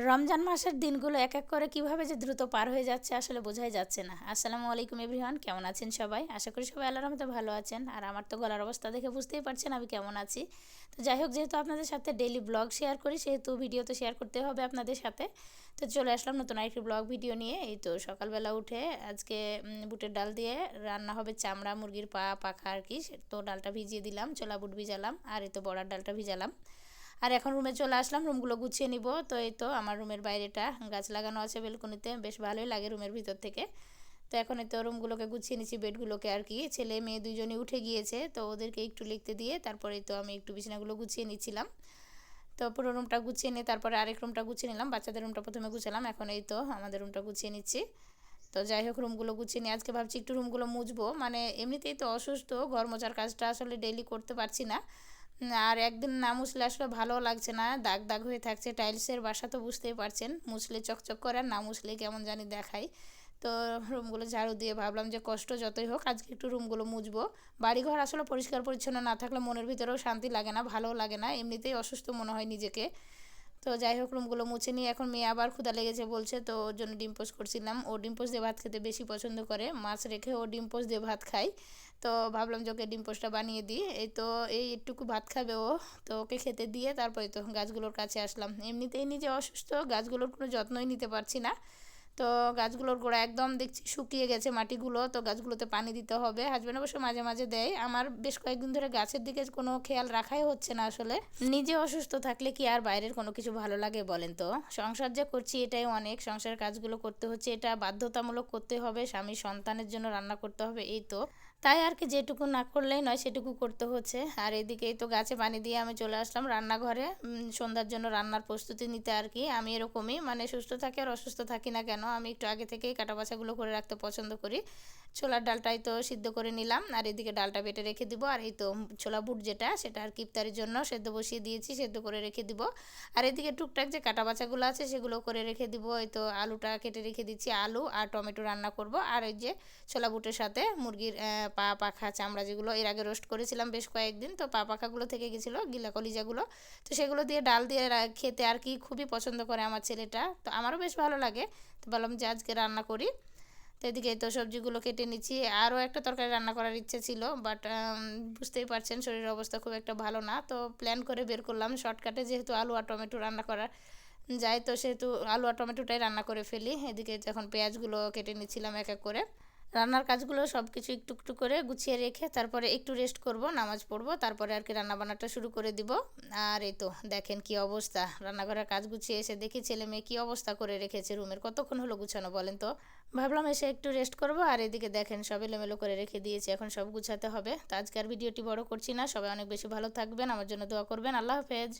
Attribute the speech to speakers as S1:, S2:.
S1: রমজান মাসের দিনগুলো এক এক করে কিভাবে যে দ্রুত পার হয়ে যাচ্ছে আসলে বোঝাই যাচ্ছে না। আসসালামু আলাইকুম এভরিওয়ান, কেমন আছেন সবাই? আশা করি সবাই আল্লাহর রহমতে ভালো আছেন। আর আমার তো গলার অবস্থা দেখে বুঝতেই পারছেন আমি কেমন আছি। তো যাই হোক, যেহেতু আপনাদের সাথে ডেইলি ব্লগ শেয়ার করি সেহেতু ভিডিও তো শেয়ার করতে হবে আপনাদের সাথে। তো চলে আসলাম নতুন আরেকটি ব্লগ ভিডিও নিয়ে। এই তো সকালবেলা উঠে আজকে বুটের ডাল দিয়ে রান্না হবে চামড়া মুরগির পা পাখা আর কি। তো ডালটা ভিজিয়ে দিলাম, ছোলা বুট ভিজালাম, আর এই তো বড়ার ডালটা ভিজালাম। আর এখন রুমে চলে আসলাম, রুমগুলো গুছিয়ে নিব। তো এই তো আমার রুমের বাইরেটা গাছ লাগানো আছে বেলকনিতে, বেশ ভালোই লাগে রুমের ভিতর থেকে। তো এখন এই তো রুমগুলোকে গুছিয়ে নিচ্ছি, বেডগুলোকে আর কি। ছেলে মেয়ে দুইজনই উঠে গিয়েছে, তো ওদেরকে একটু লিখতে দিয়ে তারপরে তো আমি একটু বিছানাগুলো গুছিয়ে নিচ্ছিলাম। তো পুরো রুমটা গুছিয়ে নিয়ে তারপরে আরেক রুমটা গুছিয়ে নিলাম, বাচ্চাদের রুমটা প্রথমে গুছালাম, এখন এই তো আমাদের রুমটা গুছিয়ে নিচ্ছি। তো যাই হোক, রুমগুলো গুছিয়ে নিয়ে আজকে ভাবছি একটু রুমগুলো মুছবো। মানে এমনিতেই তো অসুস্থ, ঘর মোছার কাজটা আসলে ডেইলি করতে পারছি না। আর একদিন না মুছলে আসলে ভালো লাগছে না, দাগ দাগ হয়ে থাকছে। টাইলসের বাসা তো বুঝতেই পারছেন, মুছলে চকচক করে আর না মুছলে কেমন জানি দেখায়। তো রুমগুলো ঝাড়ু দিয়ে ভাবলাম যে কষ্ট যতই হোক আজকে একটু রুমগুলো মুছবো। বাড়িঘর আসলে পরিষ্কার পরিচ্ছন্ন না থাকলে মনের ভিতরেও শান্তি লাগে না, ভালো লাগে না, এমনিতেই অসুস্থ মনে হয় নিজেকে। তো যাই হোক, রুমগুলো মুছে নিয়ে এখন মেয়ে আবার ক্ষুধা লেগেছে বলছে, তো ওর জন্য ডিম পোস্ট করছিলাম। ও ডিম পোস্ট দিয়ে ভাত খেতে বেশি পছন্দ করে, মাছ রেখে ও ডিম পোস্ট দিয়ে ভাত খায়। তো ভাবলাম যে ওকে ডিম পোস্টটা বানিয়ে দিই। এই তো এই একটুকু ভাত খাবে ও, তো ওকে খেতে দিয়ে তারপরে তো গাছগুলোর কাছে আসলাম। এমনিতেই নিজে অসুস্থ, গাছগুলোর কোনো যত্নই নিতে পারছি না। তো গাছগুলোর গোড়া একদম দেখছি শুকিয়ে গেছে মাটিগুলো, তো গাছগুলোতে পানি দিতে হবে। হাজব্যান্ড অবশ্য মাঝে মাঝে দেয়, আমার বেশ কয়েকদিন ধরে গাছের দিকে কোনো খেয়াল রাখাই হচ্ছে না আসলে। নিজে অসুস্থ থাকলে কি আর বাইরের কোনো কিছু ভালো লাগে বলেন তো? সংসার যে করছি এটাই অনেক, সংসারের কাজগুলো করতে হচ্ছে, এটা বাধ্যতামূলক করতে হবে, স্বামী সন্তানের জন্য রান্না করতে হবে, এই তো। তাই আর কি, যেটুকু না করলেই নয় সেটুকু করতে হচ্ছে। আর এদিকেই তো গাছে পানি দিয়ে আমি চলে আসলাম রান্নাঘরে, সন্ধ্যার জন্য রান্নার প্রস্তুতি নিতে আর কি। আমি এরকমই, মানে সুস্থ থাকি আর অসুস্থ থাকি না কেন, আমি একটু আগে থেকেই কাটা বাছাগুলো করে রাখতে পছন্দ করি। ছোলার ডালটাই তো সিদ্ধ করে নিলাম, আর এদিকে ডালটা বেটে রেখে দিব। আর এই তো ছোলা বুট যেটা, সেটা আর কি ইফতারের জন্য সেদ্ধ বসিয়ে দিয়েছি, সেদ্ধ করে রেখে দিব। আর এদিকে টুকটাক যে কাটা বাছাগুলো আছে সেগুলো করে রেখে দিব। এই তো আলুটা কেটে রেখে দিচ্ছি, আলু আর টমেটো রান্না করব। আর ওই যে ছোলা বুটের সাথে মুরগির পা পাখা চামড়া, যেগুলো এর আগে রোস্ট করেছিলাম বেশ কয়েকদিন, তো পা পাখাগুলো থেকে গেছিলো গিলা কলিজাগুলো, তো সেগুলো দিয়ে ডাল দিয়ে খেতে আর কি খুবই পছন্দ করে আমার ছেলেটা, তো আমারও বেশ ভালো লাগে। তো বললাম যে আজকে রান্না করি। তো এদিকে তো সবজিগুলো কেটে নিচ্ছি। আরও একটা তরকারি রান্না করার ইচ্ছে ছিল, বাট বুঝতেই পারছেন শরীরের অবস্থা খুব একটা ভালো না, তো প্ল্যান করে বের করলাম শর্টকাটে, যেহেতু আলু আর টমেটো রান্না করা যায়, তো সেহেতু আলু আর টমেটোটাই রান্না করে ফেলি। এদিকে এখন পেঁয়াজগুলো কেটে নিচ্ছিলাম এক এক করে। রান্নার কাজগুলো সব কিছু একটু একটু করে গুছিয়ে রেখে তারপরে একটু রেস্ট করব, নামাজ পড়বো, তারপরে আর কি রান্নাবান্নাটা শুরু করে দিব। আর এই তো দেখেন কি অবস্থা, রান্নাঘরের কাজ গুছিয়ে এসে দেখি ছেলে মেয়ে কী অবস্থা করে রেখেছে রুমের। কতক্ষণ হলো গুছানো বলেন তো? ভাবলাম এসে একটু রেস্ট করব, আর এদিকে দেখেন সব এলোমেলো করে রেখে দিয়েছি, এখন সব গুছাতে হবে। তো আজকে আর ভিডিওটি বড় করছি না, সবাই অনেক বেশি ভালো থাকবেন, আমার জন্য দোয়া করবেন। আল্লাহ হাফেজ।